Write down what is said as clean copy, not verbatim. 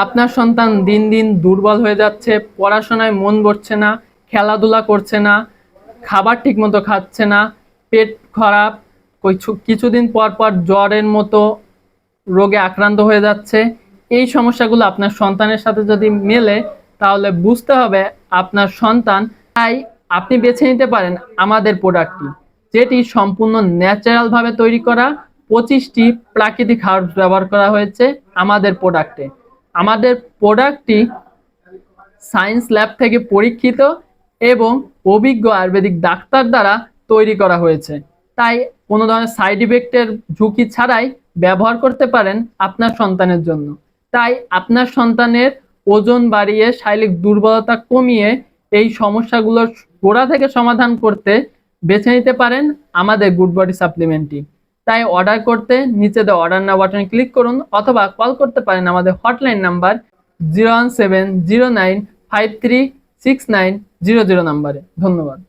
আপনার সন্তান দিন দিন দুর্বল হয়ে যাচ্ছে, পড়াশোনায় মন বসছে না, খেলাধুলা করছে না, খাবার ঠিকমতো খাচ্ছে না, পেট খারাপ, কিছুদিন পর পর জ্বরের মতো রোগে আক্রান্ত হয়ে যাচ্ছে। এই সমস্যাগুলো আপনার সন্তানের সাথে যদি মেলে তাহলে বুঝতে হবে আপনার সন্তান। তাই আপনি বেছে নিতে পারেন আমাদের প্রোডাক্টটি, যেটি সম্পূর্ণ ন্যাচারাল ভাবে তৈরি করা। 25টি প্রাকৃতিক হার্বস ব্যবহার করা হয়েছে আমাদের প্রোডাক্টে। আমাদের প্রোডাক্টটি সায়েন্স ল্যাব থেকে পরীক্ষিত এবং অভিজ্ঞ আয়ুর্বেদিক ডাক্তার দ্বারা তৈরি করা হয়েছে। তাই কোনো ধরনের সাইড ইফেক্টের ঝুঁকি ছাড়াই ব্যবহার করতে পারেন আপনার সন্তানের জন্য। তাই আপনার সন্তানের ওজন বাড়িয়ে শারীরিক দুর্বলতা কমিয়ে এই সমস্যাগুলোর গোড়া থেকে সমাধান করতে বেছে নিতে পারেন আমাদের গুড বডি সাপ্লিমেন্টটি। তাই অর্ডার করতে নিচে দেওয়া অর্ডার নাও বাটনে ক্লিক করুন অথবা কল করতে পারেন আমাদের হটলাইন নাম্বার 01709536900 নাম্বারে। ধন্যবাদ।